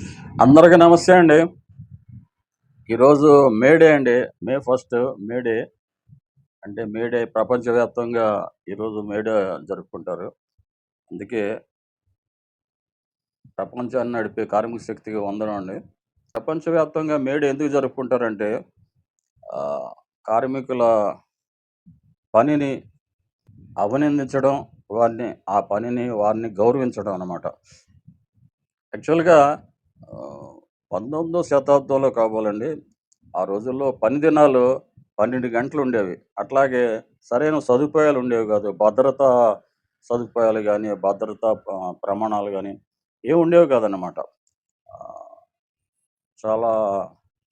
అందరికీ నమస్తే అండి. ఈరోజు మేడే అండి. మే 1 మేడే. అంటే మేడే ప్రపంచవ్యాప్తంగా ఈరోజు మేడే జరుపుకుంటారు. అందుకే ప్రపంచాన్ని నడిపే కార్మిక శక్తికి వందనం అండి. ప్రపంచవ్యాప్తంగా మేడే ఎందుకు జరుపుకుంటారంటే ఆహ్, కార్మికుల పనిని అభినందించడం, వారిని గౌరవించడం అన్నమాట. యాక్చువల్‌గా ఆహ్, 19వ శతాబ్దంలో కాబోలండి. ఆ రోజుల్లో పని దినాలు 12 గంటలుండేవి. అట్లాగే సరైన సదుపాయాలు ఉండేవి కాదు. భద్రతా సదుపాయాలు గాని, భద్రతా ప్రమాణాలు గాని ఏవి ఉండేవి కాదన్నమాట. ఆహ్, చాలా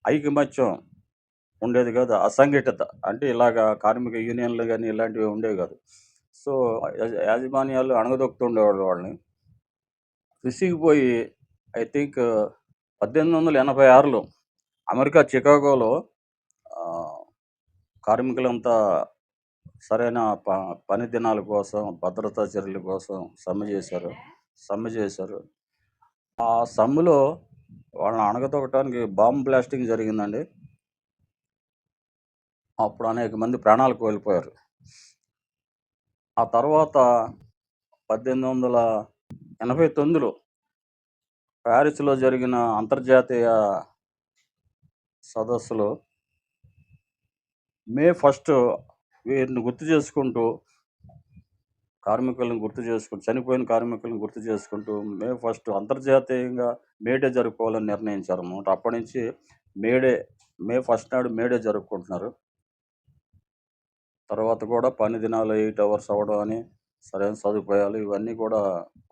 ఐకమత్యం ఉండేది కాదు. అసంఘటిత అంటే ఇలాగా కార్మిక యూనియన్‌లు గాని ఇలాంటివి ఉండేవి కాదు. సో, యాజమాన్యాలు అణగదొక్కుతుండేవాళ్ళు వాళ్ళని. విసిగిపోయి ఐ థింక్ 1886లో అమెరికా చికాగోలో ఆహ్, కార్మికులంతా సరైన పని దినాల కోసం, భద్రతా చర్యల కోసం సమ్మె చేశారు. ఆ సమ్మెలో వాళ్ళని అణగదొక్కటానికి బాంబ్ బ్లాస్టింగ్ జరిగిందండి. అప్పుడు అనేక మంది ప్రాణాలు కోల్పోయారు. ఆ తర్వాత 1889లో ప్యారిస్‌లో జరిగిన అంతర్జాతీయ సదస్సులో మే 1 వీరిని గుర్తు చేసుకుంటూ చనిపోయిన కార్మికులను గుర్తు చేసుకుంటూ మే 1 అంతర్జాతీయంగా మేడే జరుపుకోవాలని నిర్ణయించారన్నమాట. అప్పటి నుంచి మేడే మే 1 నాడు మేడే జరుపుకుంటున్నారు. తర్వాత కూడా పని దినాలు 8 అవర్స్ అవ్వడం అని, సరైన సదుపాయాలు ఇవన్నీ కూడా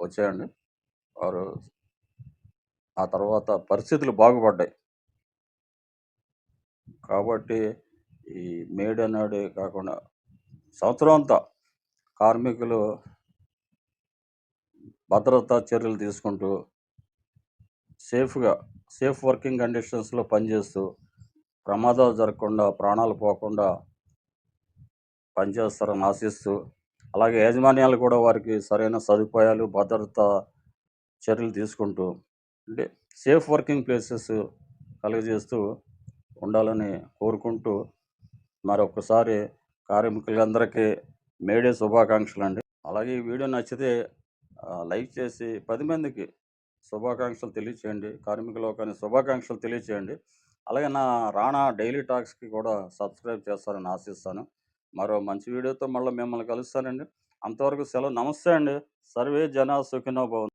వచ్చాయండి. వారు ఆ తర్వాత పరిస్థితులు బాగుపడ్డాయి. కాబట్టి ఈ మేడే నాడే కాకుండా సంవత్సరం అంతా కార్మికులు భద్రతా చర్యలు తీసుకుంటూ సేఫ్ వర్కింగ్ కండిషన్స్‌లో పనిచేస్తూ, ప్రమాదాలు జరగకుండా, ప్రాణాలు పోకుండా పనిచేస్తారని ఆశిస్తూ, అలాగే యాజమాన్యాలు కూడా వారికి సరైన సదుపాయాలు, భద్రతా చర్యలు తీసుకుంటూ, అంటే సేఫ్ వర్కింగ్ ప్లేసెస్ కలుగజేస్తూ ఉండాలని కోరుకుంటూ, మరొకసారి కార్మికులందరికీ మేడే శుభాకాంక్షలండి. అలాగే ఈ వీడియో నచ్చితే లైక్ చేసి 10 మందికి శుభాకాంక్షలు తెలియచేయండి. కార్మిక లోకానికి శుభాకాంక్షలు తెలియచేయండి. అలాగే నా రాణా డైలీ టాక్స్‌కి కూడా సబ్స్క్రైబ్ చేస్తారని ఆశిస్తాను. మరో మంచి వీడియోతో మళ్ళీ మిమ్మల్ని కలుస్తానండి. అంతవరకు సెలవు. నమస్తే అండి. సర్వే జనా సుఖినో భవంతు.